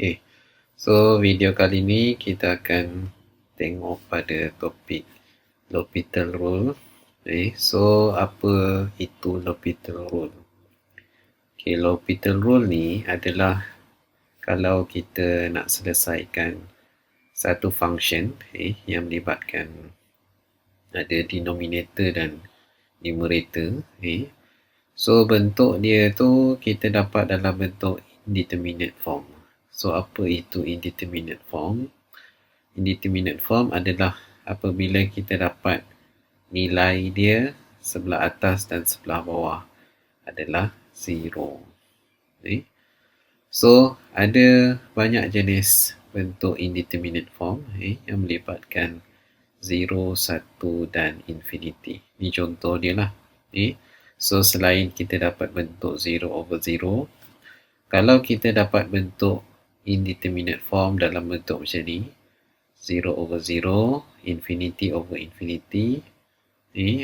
Okay, so video kali ni kita akan tengok pada topik L'Hopital rule. Okay, so apa itu L'Hopital rule? Okay, L'Hopital rule ni adalah kalau kita nak selesaikan satu function yang melibatkan ada denominator dan numerator. So bentuk dia tu kita dapat dalam bentuk indeterminate form. So apa itu indeterminate form? Indeterminate form adalah apabila kita dapat nilai dia sebelah atas dan sebelah bawah adalah 0. So ada banyak jenis bentuk indeterminate form yang melibatkan 0, 1 dan infinity. Ini contoh dia lah. So selain kita dapat bentuk 0/0, kalau kita dapat bentuk indeterminate form dalam bentuk macam ni, 0/0, infinity/infinity,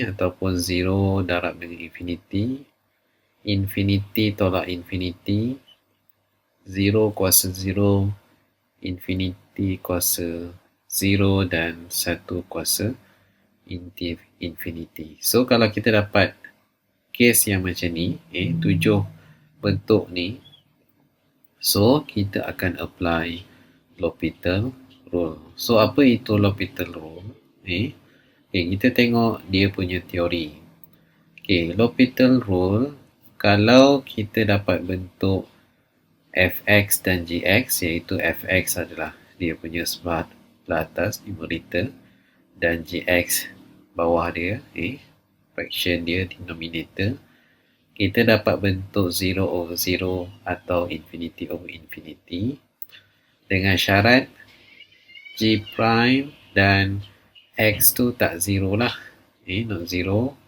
ataupun 0 darab dengan infinity, infinity tolak infinity, 0 kuasa 0, infinity kuasa 0 dan 1 kuasa infinity. So kalau kita dapat case yang macam ni, 7 bentuk ni, so kita akan apply L'Hopital rule. So apa itu L'Hopital rule? Kita tengok dia punya teori. L'Hopital rule, kalau kita dapat bentuk fx dan gx, iaitu fx adalah dia punya sebelah atas numerator dan gx bawah dia, fraction dia denominator, kita dapat bentuk 0/0 atau infinity/infinity dengan syarat g prime dan x tu tak 0 lah, not 0.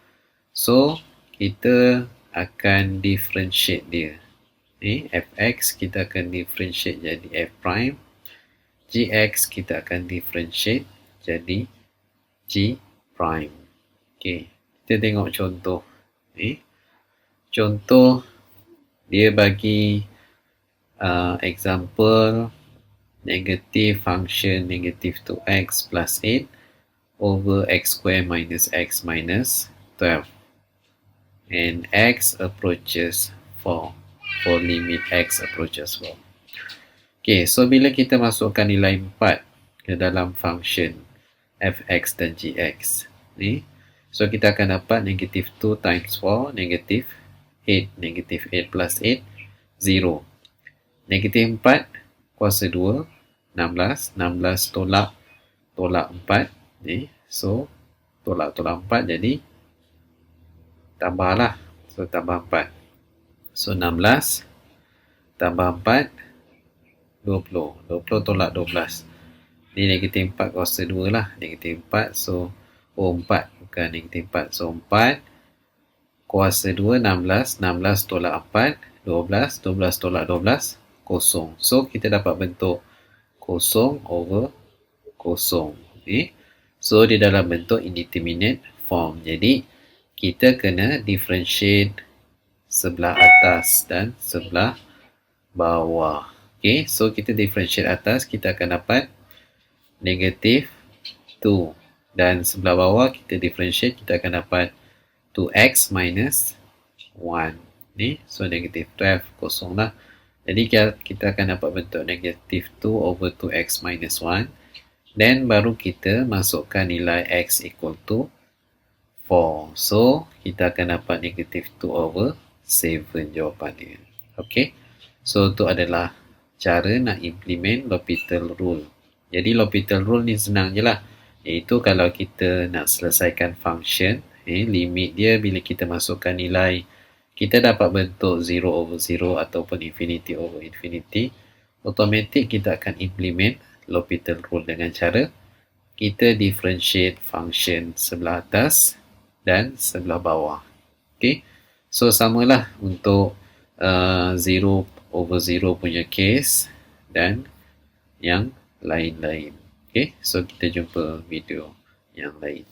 So kita akan differentiate dia. Fx kita akan differentiate jadi f prime, gx kita akan differentiate jadi g prime. Kita tengok contoh. Contoh dia bagi example negative function negative 2x plus 8 over x square minus x minus 12, and x approaches 4 for limit x approaches 4. So bila kita masukkan nilai 4 ke dalam function fx dan gx, so kita akan dapat negative 2 times 4, negative 8, negative 8 plus 8, 0. Negative 4 kuasa 2, 16, 16 tolak 4, so tolak 4 jadi tambahlah, so tambah 4. So 16 tambah 4, 20. 20 tolak 12. Ni negatif 4 kuasa 2 lah. Negatif 4, so 4 bukan negatif 4. So 4 kuasa 2, 16. 16 tolak 4, 12. 12 tolak 12, 0. So kita dapat bentuk 0/0. So di dalam bentuk indeterminate form. Jadi kita kena differentiate sebelah atas dan sebelah bawah. So kita differentiate atas, kita akan dapat negative 2. Dan sebelah bawah kita differentiate, kita akan dapat 2x minus 1. So negative 12, kosong lah. Jadi kita akan dapat bentuk negative 2/2x minus 1. Dan baru kita masukkan nilai x equal to 4. So kita akan dapat negative 2/7 jawapan dia. So itu adalah cara nak implement L'Hopital rule. Jadi L'Hopital rule ni senang je lah. Iaitu kalau kita nak selesaikan function, limit dia bila kita masukkan nilai, kita dapat bentuk 0/0 ataupun infinity/infinity, automatik kita akan implement L'Hopital rule dengan cara kita differentiate function sebelah atas dan sebelah bawah. So samalah untuk 0/0 punya case dan yang lain-lain. So kita jumpa video yang lain.